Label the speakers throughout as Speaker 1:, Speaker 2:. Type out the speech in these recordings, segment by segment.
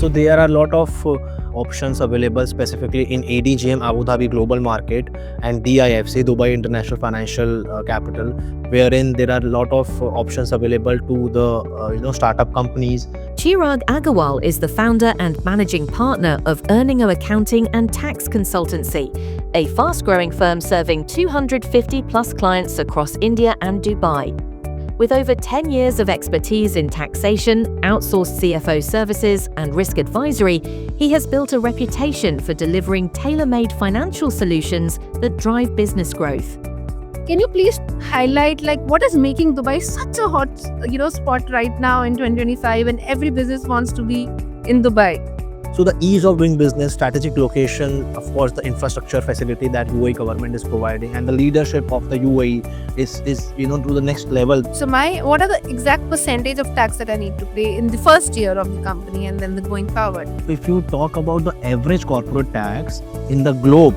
Speaker 1: So there are a lot of options available specifically in ADGM, Abu Dhabi Global Market, and DIFC, Dubai International Financial Capital, wherein there are a lot of options available to the startup companies.
Speaker 2: Chirag Agarwal is the founder and managing partner of Earningo Accounting and Tax Consultancy, a fast-growing firm serving 250 plus clients across India and Dubai. With over 10 years of expertise in taxation, outsourced CFO services, and risk advisory, he has built a reputation for delivering tailor-made financial solutions that drive business growth.
Speaker 3: Can you please highlight what is making Dubai such a hot spot right now in 2025 and every business wants to be in Dubai?
Speaker 1: So the ease of doing business, strategic location, of course, the infrastructure facility that UAE government is providing, and the leadership of the UAE is to the next level.
Speaker 3: So what are the exact percentage of tax that I need to pay in the first year of the company and then going forward?
Speaker 1: If you talk about the average corporate tax in the globe,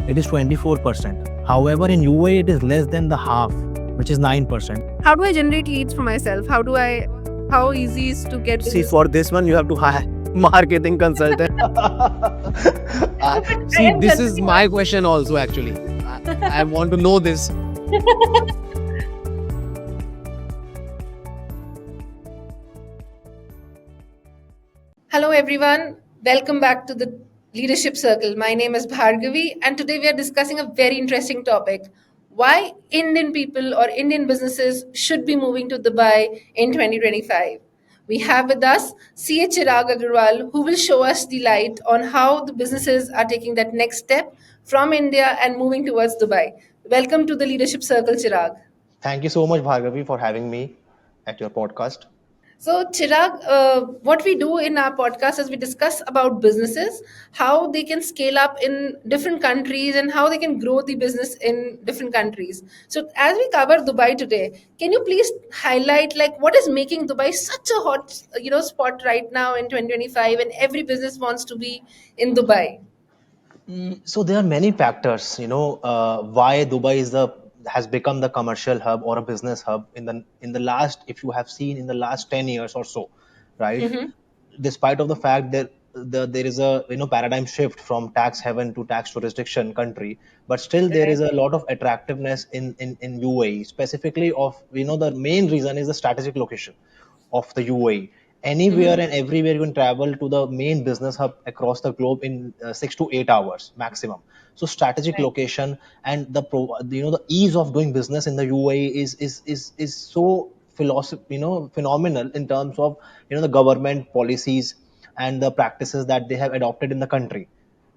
Speaker 1: it is 24%. However, in UAE, it is less than the half, which is 9%.
Speaker 3: How do I generate leads for myself? How easy is to get?
Speaker 1: See, for this one, you have to hire marketing consultant.
Speaker 4: See, this is my question also actually. I want to know this.
Speaker 5: Hello everyone, welcome back to the Leadership Circle. My name is Bhargavi and today we are discussing a very interesting topic. Why Indian people or Indian businesses should be moving to Dubai in 2025. We have with us CA Chirag Agarwal, who will show us the light on how the businesses are taking that next step from India and moving towards Dubai. Welcome to the Leadership Circle, Chirag.
Speaker 1: Thank you so much, Bhargavi, for having me at your podcast.
Speaker 5: So, Chirag, what we do in our podcast is we discuss about businesses, how they can scale up in different countries and how they can grow the business in different countries. So, as we cover Dubai today, can you please highlight what is making Dubai such a hot spot right now in 2025 and every business wants to be in Dubai?
Speaker 1: So there are many factors, why Dubai has become the commercial hub or a business hub in the last, if you have seen in the last 10 years or so, right?
Speaker 5: Mm-hmm.
Speaker 1: Despite of the fact that there is a paradigm shift from tax haven to tax jurisdiction country, but still there is a lot of attractiveness in UAE, specifically of the main reason is the strategic location of the UAE. Anywhere and everywhere you can travel to the main business hub across the globe in 6 to 8 hours maximum. So strategic location and the ease of doing business in the UAE is so phenomenal in terms of the government policies and the practices that they have adopted in the country.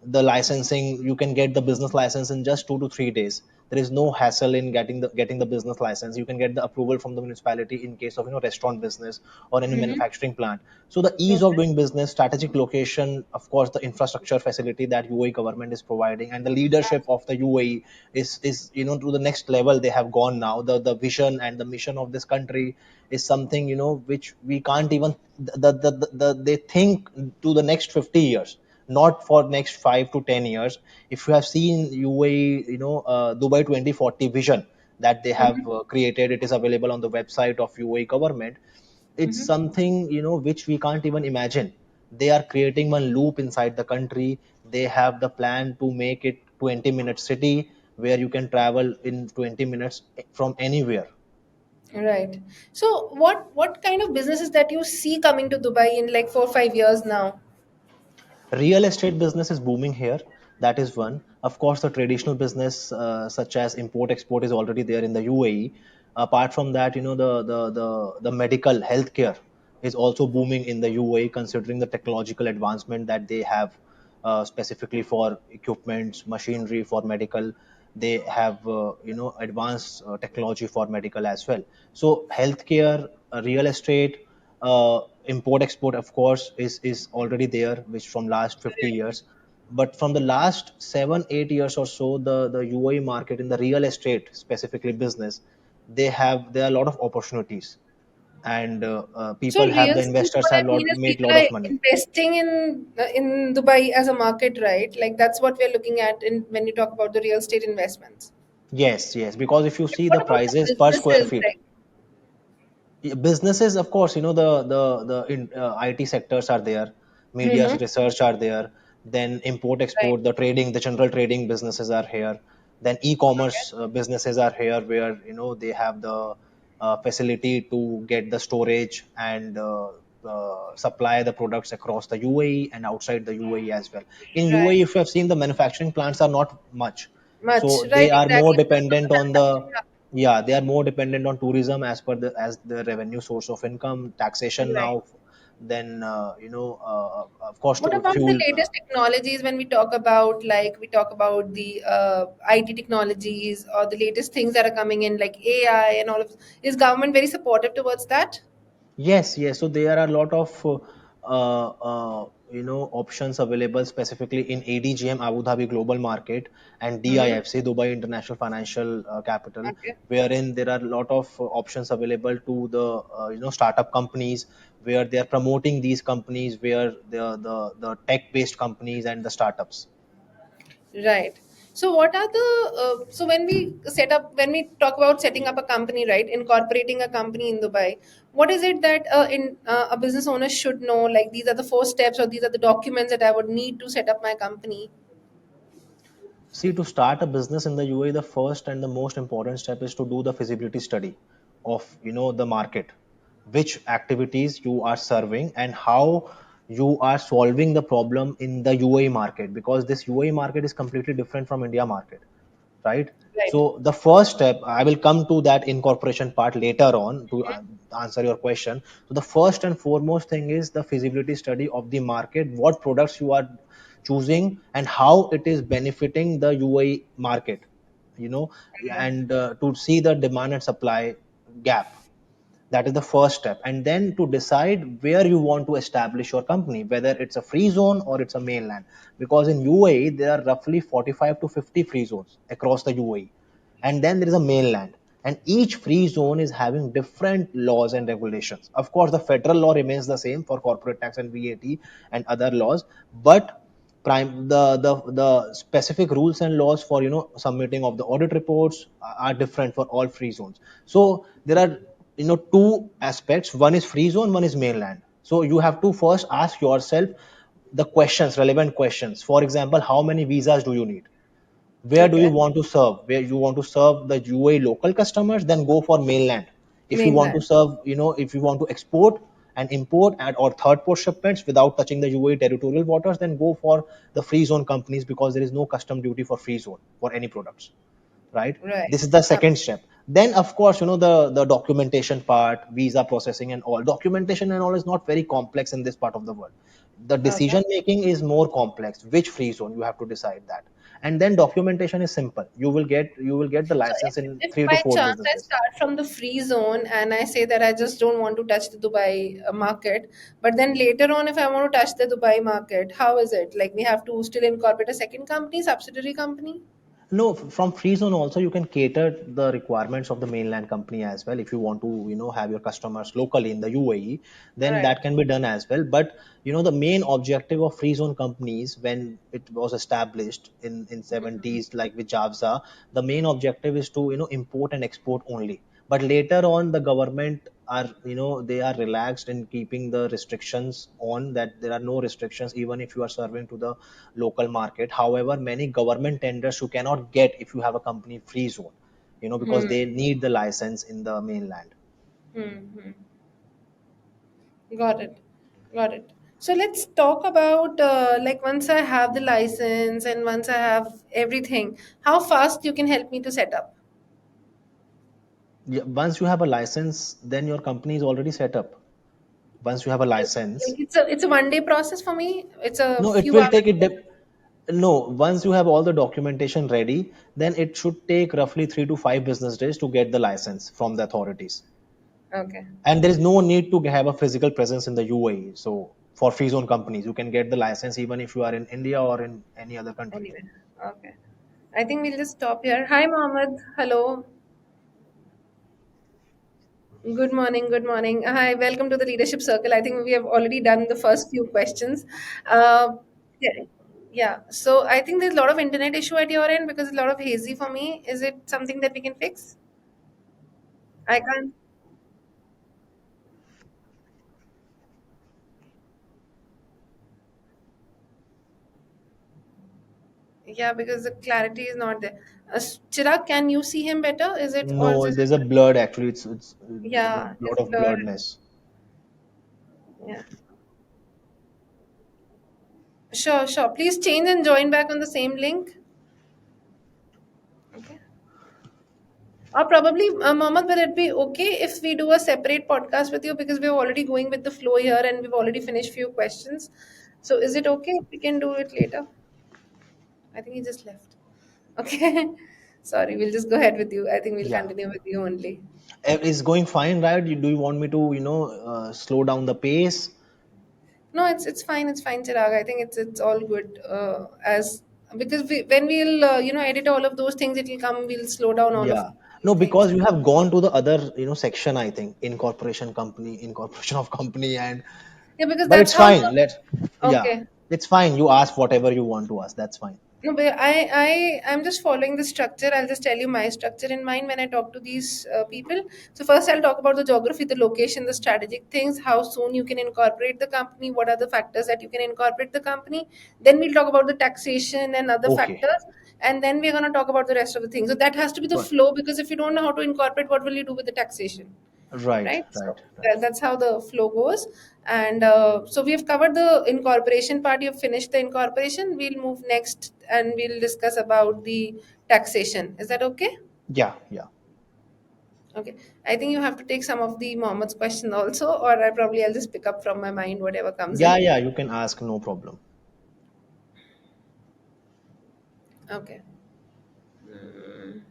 Speaker 1: The licensing, you can get the business license in just 2 to 3 days. There is no hassle in getting the business license. You can get the approval from the municipality in case of restaurant business or any manufacturing plant. So the ease of doing business, strategic location, of course, the infrastructure facility that UAE government is providing, and the leadership of the UAE is to the next level. They have gone now. The vision and the mission of this country is something which we can't even they think to the next 50 years, not for next 5 to 10 years. If you have seen UAE, Dubai 2040 vision that they have created, it is available on the website of UAE government. It's something which we can't even imagine. They are creating one loop inside the country. They have the plan to make it 20-minute city where you can travel in 20 minutes from anywhere.
Speaker 5: Right. So, what kind of businesses that you see coming to Dubai in 4 or 5 years now?
Speaker 1: Real estate business is booming here. That is one. Of course, the traditional business such as import export is already there in the UAE. Apart from that, the medical healthcare is also booming in the UAE, considering the technological advancement that they have, specifically for equipments, machinery for medical. They have advanced technology for medical as well. So healthcare, real estate, import export, of course, is already there, which from last 50 years. But from the last 7 8 years or so, the UAE market in the real estate, specifically business, there are a lot of opportunities, and
Speaker 5: So
Speaker 1: people have
Speaker 5: real
Speaker 1: the
Speaker 5: estate,
Speaker 1: investors
Speaker 5: what I
Speaker 1: have
Speaker 5: mean
Speaker 1: lot
Speaker 5: is
Speaker 1: make
Speaker 5: people
Speaker 1: lot
Speaker 5: are
Speaker 1: of money.
Speaker 5: investing in Dubai as a market, right? Like that's what we're looking at in when you talk about the real estate investments.
Speaker 1: Yes, because if you see
Speaker 5: What
Speaker 1: the
Speaker 5: about the
Speaker 1: prices per square
Speaker 5: businesses?
Speaker 1: feet,
Speaker 5: Like,
Speaker 1: businesses, of course, the IT sectors are there. media's
Speaker 5: Mm-hmm.
Speaker 1: research are there, then import
Speaker 5: Right.
Speaker 1: export, the trading, the general trading businesses are here, then
Speaker 5: Okay.
Speaker 1: e-commerce businesses are here, where they have the facility to get the storage and supply the products across the UAE and outside the UAE as well. In
Speaker 5: Right.
Speaker 1: UAE, if you have seen, the manufacturing plants are not much,
Speaker 5: Much.
Speaker 1: so
Speaker 5: Right.
Speaker 1: they are more
Speaker 5: Exactly. Most of
Speaker 1: dependent
Speaker 5: the
Speaker 1: on the,
Speaker 5: manufacturing hub.
Speaker 1: yeah, they are more dependent on tourism as per the revenue source of income, taxation
Speaker 5: Right.
Speaker 1: now, then of course
Speaker 5: What
Speaker 1: to
Speaker 5: about the
Speaker 1: fuel.
Speaker 5: latest technologies when we talk about we talk about the IT technologies or the latest things that are coming in like AI and all of, is government very supportive towards that?
Speaker 1: Yes, yes. So there are a lot of options available specifically in ADGM Abu Dhabi Global Market and
Speaker 5: Hmm.
Speaker 1: DIFC Dubai International Financial Capital,
Speaker 5: Okay.
Speaker 1: wherein there are a lot of options available to the startup companies, where they are promoting these companies, where the tech based companies and the startups.
Speaker 5: Right. So what are the so when we set up when we talk about setting up a company, right, incorporating a company in Dubai, what is it that in a business owner should know? Like these are the four steps or these are the documents that I would need to set up my company.
Speaker 1: See, to start a business in the UAE, the first and the most important step is to do the feasibility study of the market, which activities you are serving and how you are solving the problem in the UAE market, because this UAE market is completely different from India market, right?
Speaker 5: Right.
Speaker 1: So the first step, I will come to that incorporation part later on to answer your question. So the first and foremost thing is the feasibility study of the market, what products you are choosing and how it is benefiting the UAE market, you know and to see the demand and supply gap. That is the first step, and then to decide where you want to establish your company, whether it's a free zone or it's a mainland, because in UAE there are roughly 45 to 50 free zones across the UAE, and then there is a mainland, and each free zone is having different laws and regulations. Of course, the federal law remains the same for corporate tax and VAT and other laws, but prime the specific rules and laws for submitting of the audit reports are different for all free zones. So there are two aspects: one is free zone, one is mainland. So you have to first ask yourself the questions, relevant questions. For example, how many visas do you need? Where do you
Speaker 5: Okay.
Speaker 1: want to serve? Where you want to serve the UAE local customers, then go for mainland. If you want to
Speaker 5: Mainland.
Speaker 1: serve, if you want to export and import and or third port shipments without touching the UAE territorial waters, then go for the free zone companies, because there is no custom duty for free zone for any products, right?
Speaker 5: Right.
Speaker 1: This is the second step. Then of course, the documentation part, visa processing and all. Documentation and all is not very complex in this part of the world. The
Speaker 5: Okay.
Speaker 1: decision making is more complex. Which free zone you have to decide that, and then documentation is simple. You will get the
Speaker 5: So
Speaker 1: license in
Speaker 5: if
Speaker 1: 3 to
Speaker 5: by
Speaker 1: 4
Speaker 5: chance
Speaker 1: business
Speaker 5: I
Speaker 1: days.
Speaker 5: start from the free zone and I say that I just don't want to touch the Dubai market, but then later on if I want to touch the Dubai market, how is it? Like we have to still incorporate a second company, subsidiary company?
Speaker 1: No, from free zone also you can cater the requirements of the mainland company as well. If you want to, have your customers locally in the UAE, then
Speaker 5: Right.
Speaker 1: that can be done as well. But the main objective of free zone companies when it was established in 70s, like with Javza, the main objective is to import and export only. But later on, the government are they are relaxed in keeping the restrictions on that. There are no restrictions even if you are serving to the local market. However, many government tenders you cannot get if you have a company free zone, because
Speaker 5: Hmm.
Speaker 1: they need the license in the mainland.
Speaker 5: Hmm. Hmm. Got it. Got it. So let's talk about like once I have the license and once I have everything, how fast you can help me to set up?
Speaker 1: Yeah, once you have a license, then your company is already set up. Once you have a license,
Speaker 5: Like it's a 1 day process for me. It's a
Speaker 1: no, it
Speaker 5: few
Speaker 1: will
Speaker 5: hours.
Speaker 1: take it. No, once you have all the documentation ready, then it should take roughly 3 to 5 business days to get the license from the authorities.
Speaker 5: Okay.
Speaker 1: And there is no need to have a physical presence in the UAE. So for free zone companies, you can get the license even if you are in India or in any other country.
Speaker 5: Anyway, okay. I think we'll just stop here. Hi, Mohammed. Hello. Good morning. Good morning. Hi, welcome to the Leadership Circle. I think we have already done the first few questions. Yeah. Yeah. So I think there's a lot of internet issue at your end because it's a lot of hazy for me. Is it something that we can fix? I can't. Yeah, because the clarity is not there. Chirag, can you see him better? Is it or is
Speaker 1: No,
Speaker 5: it?
Speaker 1: there's a blurred actually. It's there's a
Speaker 5: Yeah,
Speaker 1: lot
Speaker 5: it's
Speaker 1: of
Speaker 5: blurred.
Speaker 1: blurredness.
Speaker 5: Yeah. Sure, sure. Please change and join back on the same link. Okay. Or probably, Mohammed, will it be okay if we do a separate podcast with you because we're already going with the flow here and we've already finished few questions. So is it okay if we can do it later? I think he just left. Okay. Sorry, we'll just go ahead with you. I think we'll
Speaker 1: Yeah.
Speaker 5: continue with you only.
Speaker 1: It's going fine, right? Do you want me to, slow down the pace?
Speaker 5: No, it's fine. It's fine, Chirag. I think it's all good. As because when we'll edit all of those things, it'll come. We'll slow down all of
Speaker 1: Yeah. No,
Speaker 5: things.
Speaker 1: because you have gone to the other, section, I think, incorporation of company, and
Speaker 5: Yeah, because
Speaker 1: but
Speaker 5: that's
Speaker 1: it's
Speaker 5: how.
Speaker 1: fine. Yeah,
Speaker 5: Okay.
Speaker 1: it's fine. You ask whatever you want to ask. That's fine.
Speaker 5: No, but I'm just following the structure. I'll just tell you my structure in mind when I talk to these people. So first, I'll talk about the geography, the location, the strategic things, how soon you can incorporate the company, what are the factors that you can incorporate the company. Then we'll talk about the taxation and other
Speaker 1: Okay.
Speaker 5: factors, and then we're gonna talk about the rest of the things. So that has to be the
Speaker 1: But
Speaker 5: flow because if you don't know how to incorporate, what will you do with the taxation?
Speaker 1: right,
Speaker 5: Right? So
Speaker 1: right, right.
Speaker 5: that's how the flow goes. And so we have covered the incorporation part. You've finished the incorporation. We'll move next and we'll discuss about the taxation. Is that okay?
Speaker 1: Yeah, yeah,
Speaker 5: Okay. I think you have to take some of the Mohammed's question also, or I'll just pick up from my mind whatever comes
Speaker 1: yeah,
Speaker 5: in.
Speaker 1: yeah. You can ask, no problem.
Speaker 5: Okay. Mm.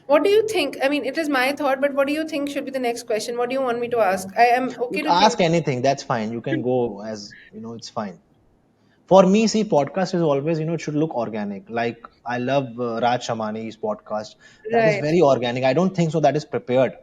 Speaker 5: What do you think? I mean, it is my thought, but what do you think should be the next question? What do you want me to ask? I am
Speaker 1: You
Speaker 5: okay to think.
Speaker 1: ask anything. That's fine. You can go as it's fine. For me, see, podcast is always, it should look organic. Like I love Raj Shamani's podcast. That is
Speaker 5: Right.
Speaker 1: very organic. I don't think so. That is prepared.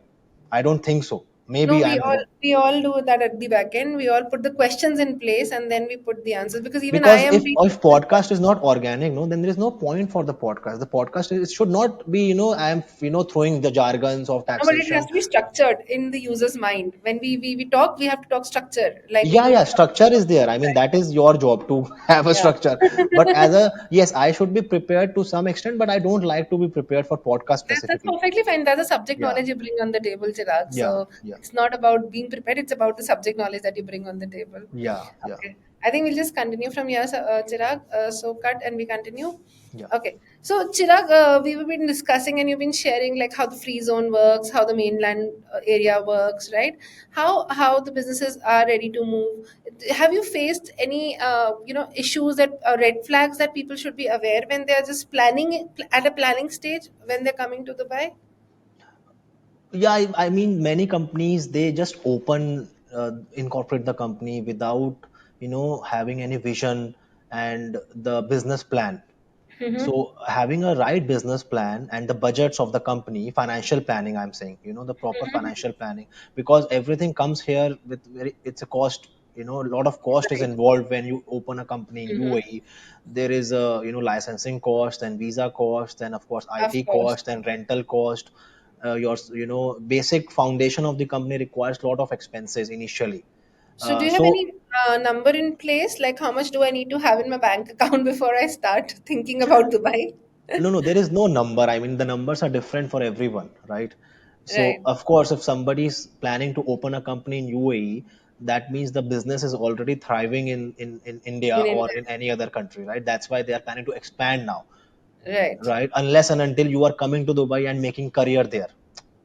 Speaker 1: I don't think so.
Speaker 5: No,
Speaker 1: Maybe
Speaker 5: we
Speaker 1: I'm
Speaker 5: all
Speaker 1: wrong.
Speaker 5: we all do that at the back end. We all put the questions in place and then we put the answers because even I
Speaker 1: Because
Speaker 5: am
Speaker 1: if
Speaker 5: reading the
Speaker 1: podcast is not organic, no, then there is no point for the podcast. The podcast it should not be, I am, throwing the jargons of
Speaker 5: no, but it has
Speaker 1: taxation.
Speaker 5: to be structured in the user's mind. When we talk, we have to talk structure. Like we
Speaker 1: Yeah,
Speaker 5: need
Speaker 1: yeah,
Speaker 5: to talk
Speaker 1: structure is there. I mean, that is your job to have a structure. But
Speaker 5: yeah.
Speaker 1: as a, yes, I should be prepared to some extent, but I don't like to be prepared for podcast
Speaker 5: That's
Speaker 1: specifically.
Speaker 5: perfectly fine. That's a subject
Speaker 1: Yeah,
Speaker 5: knowledge you bring on the table, Chirag.
Speaker 1: yeah,
Speaker 5: So
Speaker 1: yeah,
Speaker 5: it's not about being prepared, it's about the subject knowledge that you bring on the table.
Speaker 1: yeah, yeah,
Speaker 5: Okay. I think we'll just continue from here, Chirag. So cut and we continue.
Speaker 1: yeah.
Speaker 5: Okay. So Chirag, we've been discussing and you've been sharing like how the free zone works, how the mainland area works, right? How the businesses are ready to move. Have you faced any issues that red flags that people should be aware when they are just planning at a planning stage when they're coming to Dubai?
Speaker 1: Yeah, I mean, many companies they just incorporate the company without having any vision and the business plan.
Speaker 5: Mm-hmm.
Speaker 1: So having a right business plan and the budgets of the company, financial planning, I'm saying, the proper financial planning, because everything comes here with it's a cost. A lot of cost is
Speaker 5: Right.
Speaker 1: involved when you open a company in
Speaker 5: Mm-hmm.
Speaker 1: UAE. There is a licensing cost and visa cost and of course
Speaker 5: Of
Speaker 1: IT
Speaker 5: course.
Speaker 1: cost and rental cost. Your basic foundation of the company requires a lot of expenses initially.
Speaker 5: So, do you have
Speaker 1: So
Speaker 5: any number in place? Like, how much do I need to have in my bank account before I start thinking about Dubai?
Speaker 1: no, no, there is no number. I mean, the numbers are different for everyone, right? So,
Speaker 5: Right.
Speaker 1: of course, if somebody is planning to open a company in UAE, that means the business is already thriving in India
Speaker 5: In
Speaker 1: or
Speaker 5: India.
Speaker 1: in any other country, right? That's why they are planning to expand now,
Speaker 5: Right.
Speaker 1: right? Unless and until you are coming to Dubai and making career there,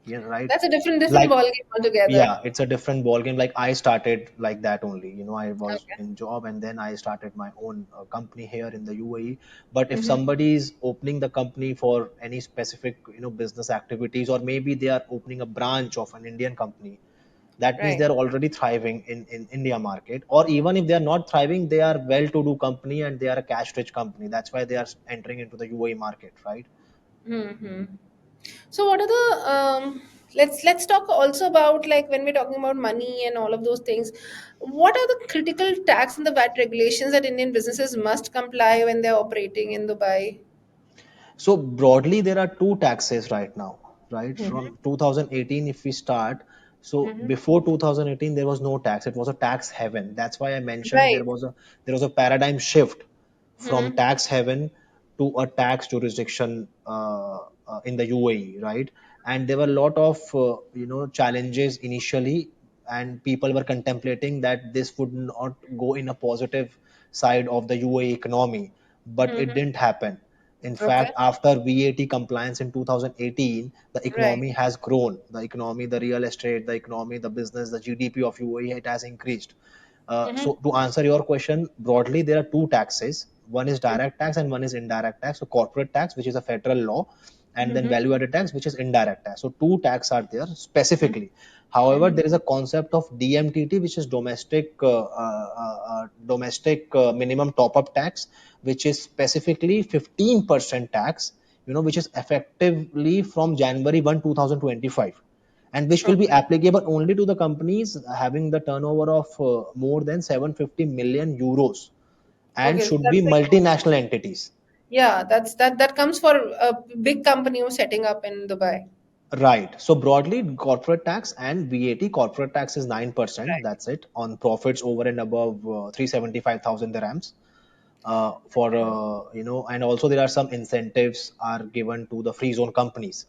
Speaker 1: yeah, right?
Speaker 5: That's a different
Speaker 1: Like
Speaker 5: ball game altogether.
Speaker 1: yeah, it's a different ball game. Like I started like that only. I was
Speaker 5: Okay.
Speaker 1: in job and then I started my own company here in the UAE. But if
Speaker 5: Mm-hmm.
Speaker 1: somebody is opening the company for any specific business activities, or maybe they are opening a branch of an Indian company, that means they
Speaker 5: Right.
Speaker 1: are already thriving in India market. Or even if they are not thriving, they are well to do company and they are a cash rich company. That's why they are entering into the UAE market, right?
Speaker 5: Mm-hmm. So, what are the let's talk also about like when we're talking about money and all of those things. What are the critical tax and the VAT regulations that Indian businesses must comply when they're operating in Dubai?
Speaker 1: So broadly, there are two taxes right now, right?
Speaker 5: Mm-hmm.
Speaker 1: From 2018, if we start, So
Speaker 5: Mm-hmm.
Speaker 1: before 2018, there was no tax. It was a tax heaven. That's why I mentioned
Speaker 5: Right.
Speaker 1: there was a paradigm shift from
Speaker 5: Mm-hmm.
Speaker 1: tax heaven to a tax jurisdiction in the UAE, right? And there were a lot of challenges initially, and people were contemplating that this would not go in a positive side of the UAE economy, but it
Speaker 5: Mm-hmm.
Speaker 1: didn't happen. In
Speaker 5: Okay.
Speaker 1: fact, after VAT compliance in 2018, the
Speaker 5: Right.
Speaker 1: economy has grown. The economy, the real estate, the economy, the business, the GDP of UAE, it has increased.
Speaker 5: Mm-hmm.
Speaker 1: So to answer your question broadly, there are two taxes. One is direct tax and one is indirect tax. So corporate tax, which is a federal law, and then
Speaker 5: Mm-hmm.
Speaker 1: value added tax, which is indirect tax. So two tax are there specifically. However,
Speaker 5: Mm-hmm.
Speaker 1: there is a concept of DMTT, which is domestic minimum top up tax, which is specifically 15% tax, which is effectively from January 1, 2025, and which will be
Speaker 5: Okay.
Speaker 1: applicable only to the companies having the turnover of more than 750 million euros and
Speaker 5: Okay. So
Speaker 1: should be
Speaker 5: that's a
Speaker 1: multinational
Speaker 5: huge.
Speaker 1: entities.
Speaker 5: Yeah, that comes for a big company who's setting up in Dubai.
Speaker 1: Right. So broadly, corporate tax and VAT. Corporate tax is 9%.
Speaker 5: Right.
Speaker 1: That's it on profits over and above 375,000 dirhams. For and also there are some incentives are given to the free zone companies.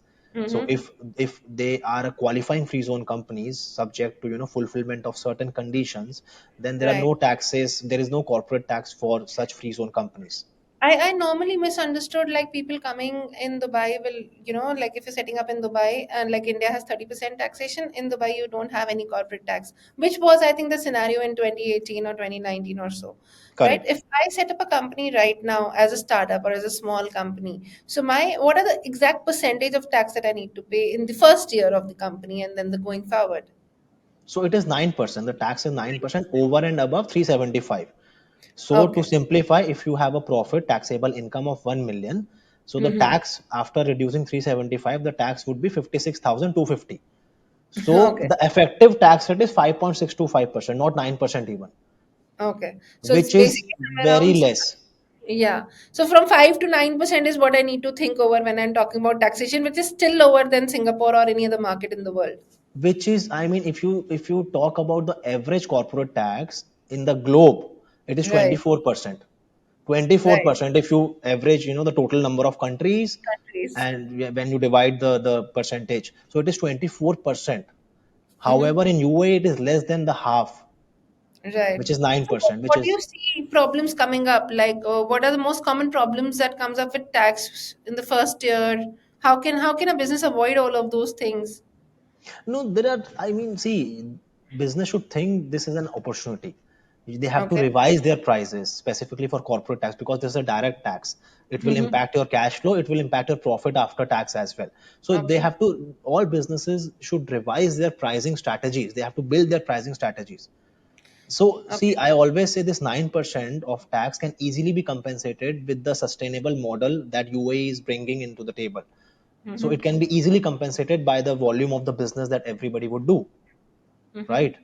Speaker 1: So
Speaker 5: Mm-hmm.
Speaker 1: if they are a qualifying free zone companies subject to fulfillment of certain conditions, then there are
Speaker 5: Right.
Speaker 1: no taxes. There is no corporate tax for such free zone companies.
Speaker 5: I normally misunderstood like people coming in Dubai will, like if you're setting up in Dubai and like India has 30% taxation, in Dubai you don't have any corporate tax, which was I think the scenario in 2018 or 2019 or so. Right?
Speaker 1: Correct.
Speaker 5: If I set up a company right now as a startup or as a small company, so my what are the exact percentage of tax that I need to pay in the first year of the company and then the going forward?
Speaker 1: So it is 9%. The tax is 9% over and above 375. So to
Speaker 5: Okay.
Speaker 1: simplify, if you have a profit taxable income of 1 million, so the
Speaker 5: Mm-hmm.
Speaker 1: tax after reducing 375, the tax would be 56,250. So
Speaker 5: Okay.
Speaker 1: the effective tax rate is 5.625%, not 9% even,
Speaker 5: Okay. So it's
Speaker 1: which is
Speaker 5: basically somewhere
Speaker 1: very
Speaker 5: around.
Speaker 1: less.
Speaker 5: Yeah. So from 5 to 9% is what I need to think over when I'm talking about taxation, which is still lower than Singapore or any other market in the world.
Speaker 1: Which is, I mean, if you talk about the average corporate tax in the globe, it is
Speaker 5: Right.
Speaker 1: 24%.
Speaker 5: Right.
Speaker 1: 24% if you average, the total number of countries,
Speaker 5: Countries.
Speaker 1: and when you divide the percentage, so it is 24%.
Speaker 5: Mm-hmm.
Speaker 1: However, in UAE it is less than the half,
Speaker 5: Right.
Speaker 1: which is
Speaker 5: So what
Speaker 1: 9%, which
Speaker 5: what do
Speaker 1: is.
Speaker 5: you see problems coming up? Like, what are the most common problems that comes up with tax in the first year? How can a business avoid all of those things?
Speaker 1: No, there are, I mean, see, business should think this is an opportunity. They have to
Speaker 5: Okay.
Speaker 1: revise their prices specifically for corporate tax because this is a direct tax. It will
Speaker 5: Mm-hmm.
Speaker 1: impact your cash flow, it will impact your profit after tax as well. So they
Speaker 5: Okay.
Speaker 1: have to, all businesses should revise their pricing strategies. They have to build their pricing strategies. So, see,
Speaker 5: Okay.
Speaker 1: I always say this 9% of tax can easily be compensated with the sustainable model that UAE is bringing into the table. So it
Speaker 5: Mm-hmm.
Speaker 1: can be easily compensated by the volume of the business that everybody would do,
Speaker 5: Mm-hmm.
Speaker 1: right?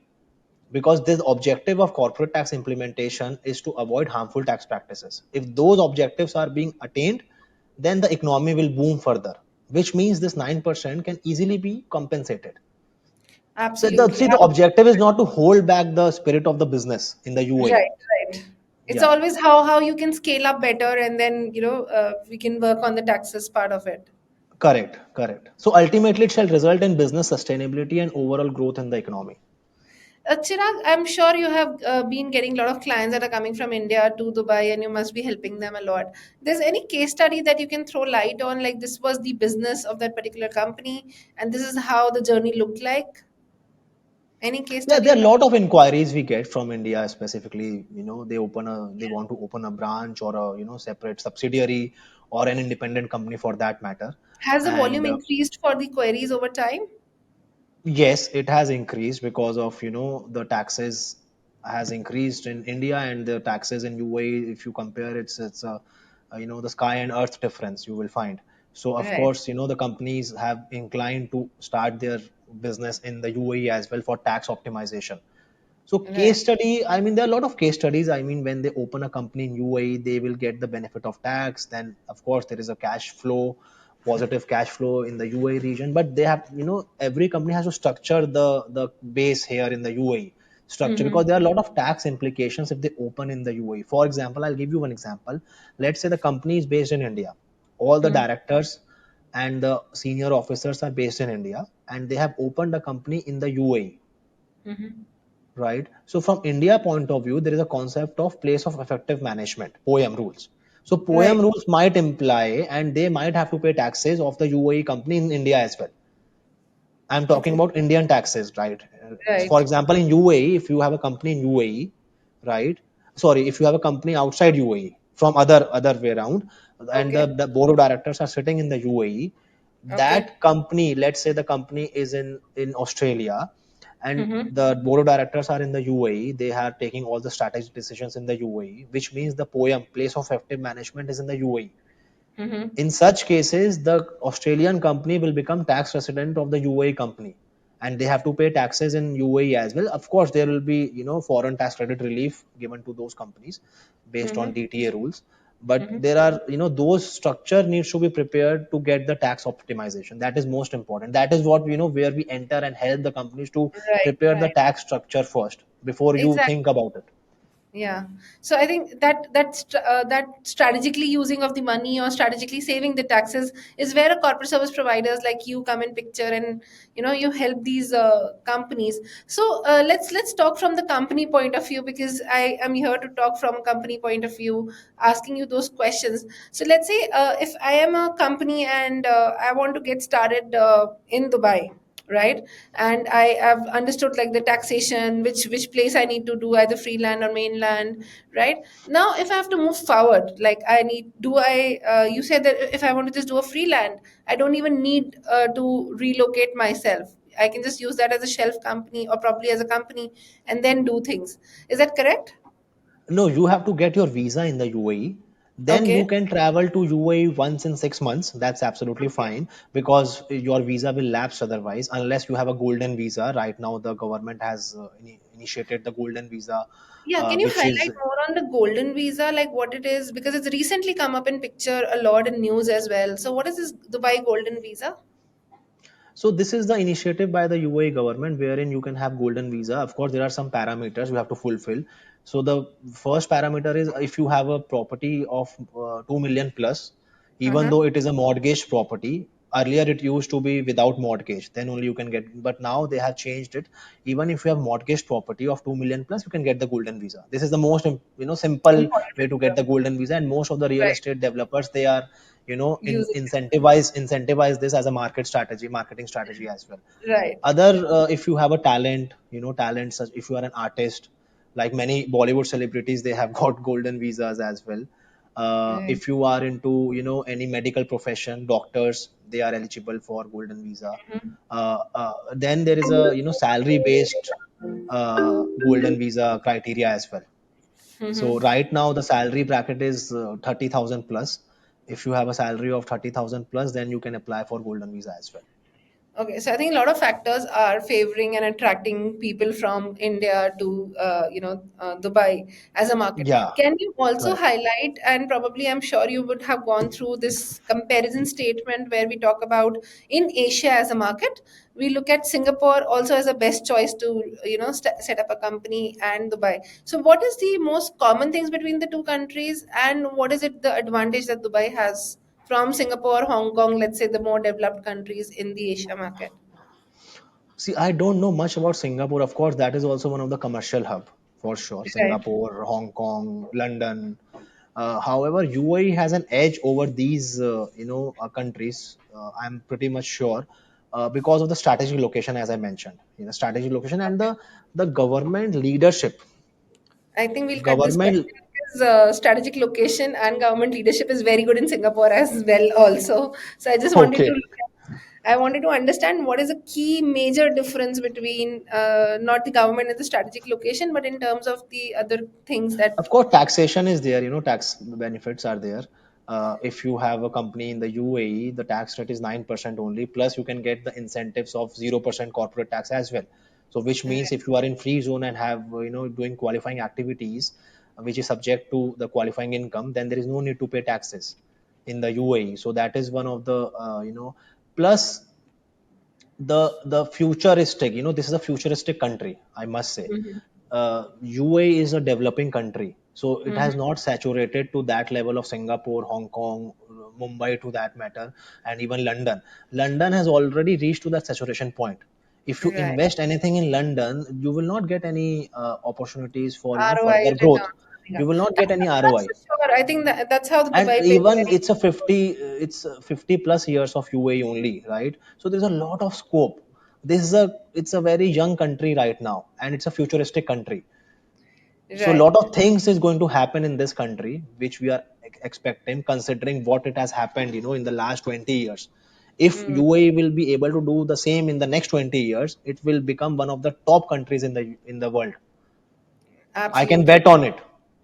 Speaker 1: Because the objective of corporate tax implementation is to avoid harmful tax practices. If those objectives are being attained, then the economy will boom further, which means this 9% can easily be compensated.
Speaker 5: Absolutely.
Speaker 1: See, the objective is not to hold back the spirit of the business in the UAE.
Speaker 5: Right, right. It's
Speaker 1: Yeah,
Speaker 5: always how you can scale up better, and then we can work on the taxes part of it.
Speaker 1: correct, correct. So ultimately, it shall result in business sustainability and overall growth in the economy.
Speaker 5: Chirag, I'm sure you have been getting a lot of clients that are coming from India to Dubai, and you must be helping them a lot. There's any case study that you can throw light on, like this was the business of that particular company, and this is how the journey looked like? Any case
Speaker 1: Yeah,
Speaker 5: study
Speaker 1: there are
Speaker 5: on
Speaker 1: a
Speaker 5: that?
Speaker 1: lot of inquiries we get from India specifically. They want to open a branch or a separate subsidiary or an independent company for that matter.
Speaker 5: Has the volume
Speaker 1: And
Speaker 5: increased for the queries over time?
Speaker 1: yes, it has increased because of the taxes has increased in India, and the taxes in UAE, if you compare, it's the sky and earth difference you will find. So of
Speaker 5: Right,
Speaker 1: course the companies have inclined to start their business in the UAE as well for tax optimization. So
Speaker 5: right,
Speaker 1: case study, I mean, there are a lot of case studies. I mean, when they open a company in UAE, they will get the benefit of tax. Then, of course, there is a cash flow positive cash flow in the UAE region. But they have, every company has to structure the base here in the UAE structure,
Speaker 5: Mm-hmm.
Speaker 1: because there are a lot of tax implications if they open in the UAE. For example, I'll give you one example. Let's say the company is based in India. All the directors and the senior officers are based in India, and they have opened a company in the UAE,
Speaker 5: Mm-hmm.
Speaker 1: right? So from India point of view, there is a concept of place of effective management, POEM rules. So
Speaker 5: Right.
Speaker 1: POEM rules might imply, and they might have to pay taxes of the UAE company in India as well. I'm talking
Speaker 5: Okay.
Speaker 1: about Indian taxes, right? For
Speaker 5: Right.
Speaker 1: example, in UAE, if you have a company in UAE, right? Sorry, if you have a company outside UAE from other way around, and
Speaker 5: Okay.
Speaker 1: the board of directors are sitting in the UAE,
Speaker 5: Okay.
Speaker 1: that company, let's say the company is in Australia, and
Speaker 5: Mm-hmm.
Speaker 1: the board of directors are in the UAE, they are taking all the strategic decisions in the UAE, which means the POEM, place of effective management, is in the UAE.
Speaker 5: Mm-hmm.
Speaker 1: In such cases, the Australian company will become tax resident of the UAE company, and they have to pay taxes in UAE as well. Of course, there will be, foreign tax credit relief given to those companies based on
Speaker 5: Mm-hmm.
Speaker 1: DTA rules. But
Speaker 5: Mm-hmm.
Speaker 1: there are, those structure needs to be prepared to get the tax optimization. That is most important. That is what, where we enter and help the companies to
Speaker 5: Right.
Speaker 1: prepare the
Speaker 5: Right.
Speaker 1: tax structure first before you think
Speaker 5: Exactly.
Speaker 1: about it.
Speaker 5: Yeah. So I think that strategically using of the money or strategically saving the taxes is where a corporate service providers like you come in picture, and you help these companies. So let's talk from the company point of view, because I am here to talk from a company point of view, asking you those questions. So let's say if I am a company and I want to get started in Dubai, right? And I have understood like the taxation, which place I need to do, either freeland or mainland, right? Now if I have to move forward, like I need do I you said that if I want to just do a freeland, I don't even need to relocate myself. I can just use that as a shelf company, or probably as a company, and then do things. Is that correct?
Speaker 1: No, you have to get your visa in the UAE. Then
Speaker 5: Okay.
Speaker 1: you can travel to UAE once in 6 months. That's absolutely
Speaker 5: Okay.
Speaker 1: fine, because your visa will lapse otherwise, unless you have a golden visa. Right now, the government has initiated the golden visa,
Speaker 5: Yeah, can you
Speaker 1: which is.
Speaker 5: highlight more on the golden visa, like what it is? Because it's recently come up in picture a lot in news as well. So what is this Dubai golden visa?
Speaker 1: So this is the initiative by the UAE government, wherein you can have golden visa. Of course, there are some parameters you have to fulfill. So the first parameter is, if you have a property of 2 million plus, even
Speaker 5: Uh-huh.
Speaker 1: though it is a mortgage property. Earlier it used to be without mortgage, then only you can get. But now they have changed it. Even if you have mortgage property of 2 million plus, you can get the golden visa. This is the most simple way to get
Speaker 5: Important.
Speaker 1: the golden visa, and most of the real
Speaker 5: Right.
Speaker 1: estate developers, they are
Speaker 5: Using
Speaker 1: incentivize this as a marketing strategy as well.
Speaker 5: it. Right.
Speaker 1: Other, if you have a talent, talent such, if you are an artist, like many Bollywood celebrities, they have got golden visas as well.
Speaker 5: Right.
Speaker 1: If you are into any medical profession, doctors, they are eligible for golden visa. Then there is a salary based golden visa criteria as well. So
Speaker 5: Mm-hmm.
Speaker 1: right now the salary bracket is 30,000 plus. If you have a salary of 30,000 plus, then you can apply for golden visa as well.
Speaker 5: Okay, so I think a lot of factors are favoring and attracting people from India to Dubai as a market.
Speaker 1: Yeah,
Speaker 5: Can you also
Speaker 1: right.
Speaker 5: highlight, and probably I'm sure you would have gone through this comparison statement where we talk about in Asia as a market, we look at Singapore also as a best choice to set up a company, and Dubai. So what is the most common things between the two countries, and what is it the advantage that Dubai has from Singapore, Hong Kong, let's say the more developed countries in the Asia market?
Speaker 1: See, I don't know much about Singapore. Of course, that is also one of the commercial hub for sure.
Speaker 5: Right.
Speaker 1: Singapore, Hong Kong, London. However, UAE has an edge over these, countries. I'm pretty much sure, because of the strategic location, as I mentioned. Strategic location and the government leadership.
Speaker 5: I think we'll cut this question
Speaker 1: Government.
Speaker 5: because strategic location and government leadership is very good in Singapore as well, also. So I just wanted to
Speaker 1: Okay.
Speaker 5: look at, I wanted to understand what is a key major difference between not the government and the strategic location, but in terms of the other things that.
Speaker 1: Of course, taxation is there. Tax benefits are there. If you have a company in the UAE, the tax rate is 9% only. Plus, you can get the incentives of 0% corporate tax as well. So, which means if you are in free zone and have doing qualifying activities, which is subject to the qualifying income, then there is no need to pay taxes. in the UAE. So that is one of the plus the futuristic. This is a futuristic country, I must say.
Speaker 5: Mm-hmm.
Speaker 1: UAE is a developing country, so it
Speaker 5: Mm-hmm.
Speaker 1: has not saturated to that level of Singapore, Hong Kong, Mumbai, to that matter, and even London. London has already reached to that saturation point. If you
Speaker 5: Right.
Speaker 1: invest anything in London, you will not get any opportunities for
Speaker 5: ROI
Speaker 1: further growth.
Speaker 5: return. Yeah.
Speaker 1: You will not get any
Speaker 5: That's
Speaker 1: ROI.
Speaker 5: for sure. I think that's how the
Speaker 1: And
Speaker 5: Dubai pays
Speaker 1: even
Speaker 5: very.
Speaker 1: it's 50 plus years of UAE only, right? So there's a lot of scope. It's a very young country right now, and it's a futuristic country. So a
Speaker 5: Right.
Speaker 1: lot of things is going to happen in this country which we are expecting, considering what it has happened in the last 20 years. If
Speaker 5: Mm,
Speaker 1: UAE will be able to do the same in the next 20 years, it will become one of the top countries in the world. I can
Speaker 5: absolutely.
Speaker 1: bet on it.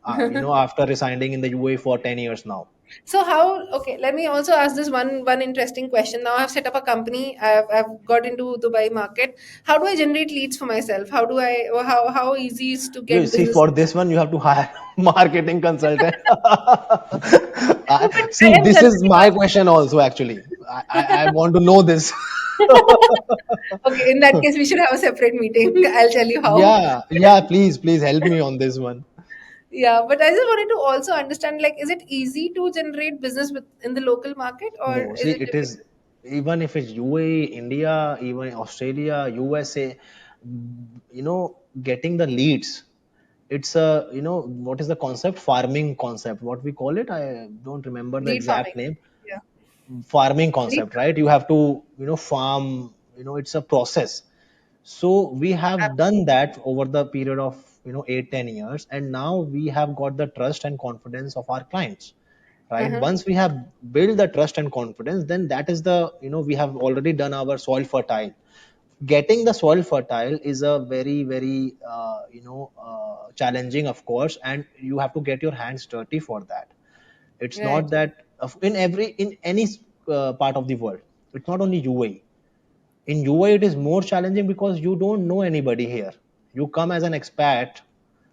Speaker 1: After residing in the UAE for 10 years now.
Speaker 5: So how, okay, let me also ask this one interesting question. Now I've set up a company, I've got into Dubai market. How do I generate leads for myself? How do I, or how easy is to
Speaker 1: You
Speaker 5: get
Speaker 1: see,
Speaker 5: business?
Speaker 1: for this one, you have to hire marketing consultant.
Speaker 5: No, but I
Speaker 1: See,
Speaker 5: am
Speaker 1: this is
Speaker 5: considering
Speaker 1: my
Speaker 5: also.
Speaker 1: question also. Actually, I want to know this.
Speaker 5: Okay, in that case, we should have a separate meeting. I'll tell you how.
Speaker 1: Yeah, yeah. Please help me on this one.
Speaker 5: Yeah, but I just wanted to also understand, like, is it easy to generate business in the local market, or
Speaker 1: No,
Speaker 5: is
Speaker 1: see,
Speaker 5: it
Speaker 1: it
Speaker 5: difficult?
Speaker 1: is, even if it's UAE, India, even Australia, USA. Getting the leads. It's a what is the concept? Farming concept. What we call it? I don't remember the
Speaker 5: Lead farming.
Speaker 1: exact name.
Speaker 5: Yeah.
Speaker 1: Farming
Speaker 5: Lead
Speaker 1: concept,
Speaker 5: farming.
Speaker 1: right? You have to farm. It's a process. So we have done that over the period of 8-10 years, and now we have got the trust and confidence of our clients, right?
Speaker 5: Uh-huh.
Speaker 1: Once we have built the trust and confidence, then that is the we have already done our soil fertile. Getting the soil fertile is a very very challenging, of course, and you have to get your hands dirty for that. It's
Speaker 5: Right.
Speaker 1: not that in any part of the world. It's not only UAE. In UAE, it is more challenging because you don't know anybody here. You come as an expat,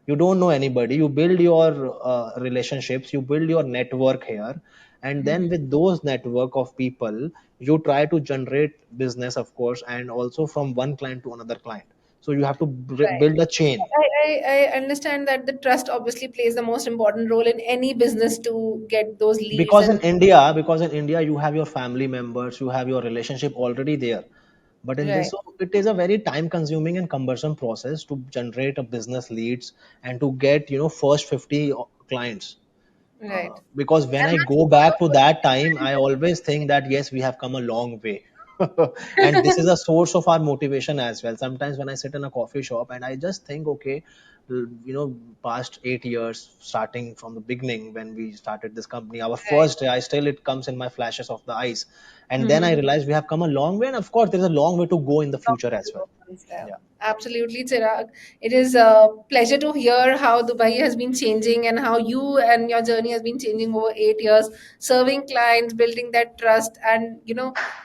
Speaker 1: you don't know anybody. You build your relationships, you build your network here, and then with those network of people, you try to generate business, of course, and also from one client to another client. So you have to
Speaker 5: Right.
Speaker 1: build a chain.
Speaker 5: I understand that the trust obviously plays the most important role in any business to get those leads
Speaker 1: because in
Speaker 5: and
Speaker 1: india because in India you have your family members, you have your relationship already there. But in this,
Speaker 5: right,
Speaker 1: so it is a very time consuming and cumbersome process to generate a business leads and to get first 50 clients.
Speaker 5: right.
Speaker 1: Because when
Speaker 5: And
Speaker 1: I
Speaker 5: that's
Speaker 1: go back to
Speaker 5: powerful.
Speaker 1: that time, I always think that yes, we have come a long way. And this is a source of our motivation as well. Sometimes when I sit in a coffee shop and I just think, okay, past 8 years, starting from the beginning when we started this company, our
Speaker 5: Right.
Speaker 1: first day, I still it comes in my flashes of the eyes. And then I
Speaker 5: Mhm.
Speaker 1: realize we have come a long way. And of course, there's a long way to go in the
Speaker 5: Long
Speaker 1: future
Speaker 5: way to
Speaker 1: as well.
Speaker 5: go from there.
Speaker 1: Yeah.
Speaker 5: Absolutely, Chirag. It is a pleasure to hear how Dubai has been changing and how you and your journey has been changing over 8 years, serving clients, building that trust, and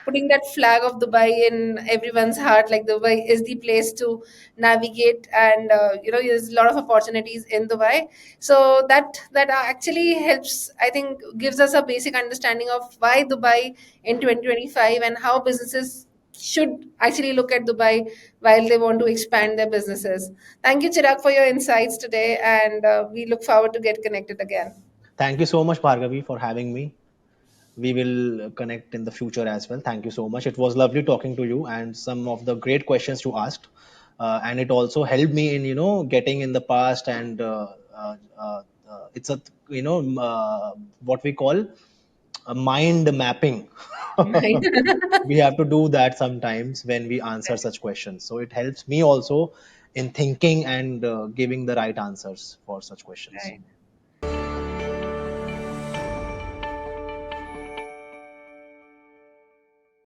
Speaker 5: putting that flag of Dubai in everyone's heart. Like Dubai is the place to navigate, and there's a lot of opportunities in Dubai. So that actually helps. I think gives us a basic understanding of why Dubai in 2025 and how businesses should actually look at Dubai while they want to expand their businesses. Thank you, Chirag, for your insights today, and we look forward to get connected again.
Speaker 1: Thank you so much, Bhargavi, for having me. We will connect in the future as well. Thank you so much. It was lovely talking to you and some of the great questions you asked. And it also helped me in getting in the past and it's a what we call a mind mapping.
Speaker 5: Right.
Speaker 1: We have to do that sometimes when we answer such questions. So it helps me also in thinking and giving the right answers for such questions.
Speaker 5: Right.